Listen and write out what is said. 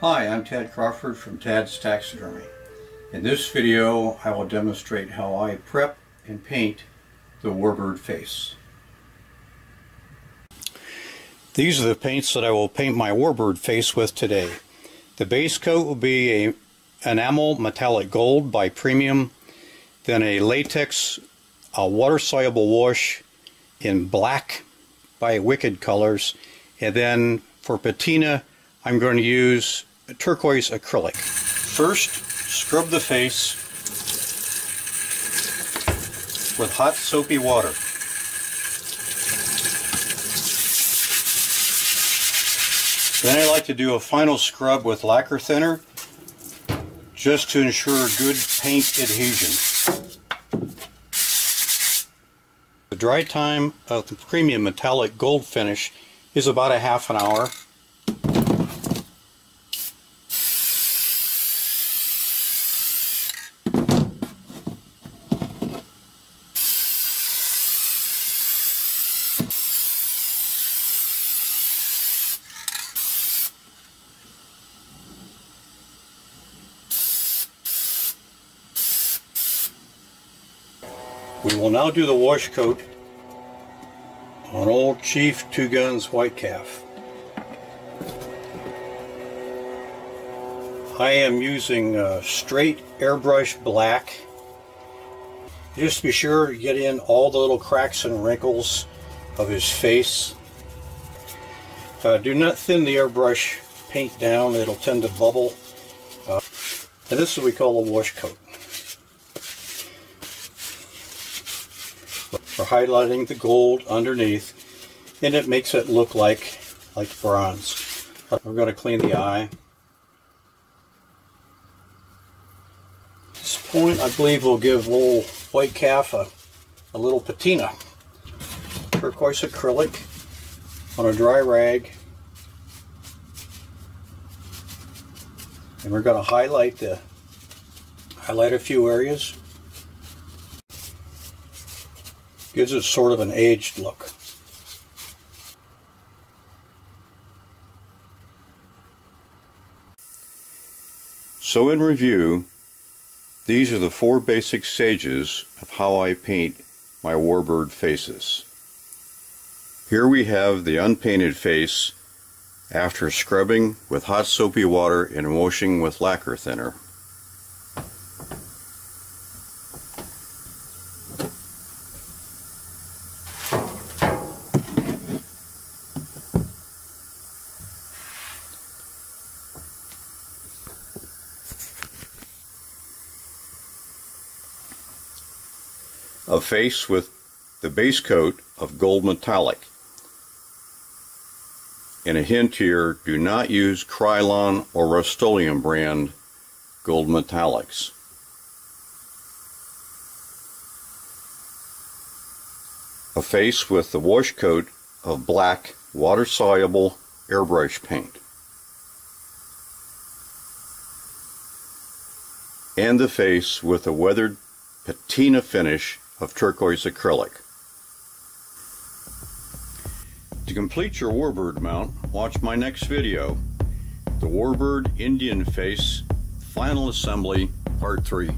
Hi, I'm Tad Crawford from Tad's Taxidermy. In this video, I will demonstrate how I prep and paint the warbird face. These are the paints that I will paint my warbird face with today. The base coat will be a enamel metallic gold by Premium, then a latex water-soluble wash in black by Wicked Colors, and then for patina I'm going to use turquoise acrylic. First, scrub the face with hot soapy water. Then I like to do a final scrub with lacquer thinner just to ensure good paint adhesion. The dry time of the Premium metallic gold finish is about a half an hour. We will now do the wash coat on Old Chief Two Guns White Calf. I am using straight airbrush black. Just be sure to get in all the little cracks and wrinkles of his face. Do not thin the airbrush paint down, it'll tend to bubble. And this is what we call a wash coat. For highlighting the gold underneath, and it makes it look like bronze. We're going to clean the eye. At this point, I believe we'll give little white calf a little patina. Turquoise acrylic on a dry rag, and we're going to highlight a few areas. Gives it sort of an aged look. So in review, these are the 4 basic stages of how I paint my warbird faces. Here we have the unpainted face after scrubbing with hot soapy water and washing with lacquer thinner. A face with the base coat of gold metallic. And a hint here, do not use Krylon or Rust-Oleum brand gold metallics. A face with the wash coat of black water-soluble airbrush paint. And the face with a weathered patina finish of turquoise acrylic. To complete your warbird mount, watch my next video, the Warbird Indian Face Final Assembly Part 3.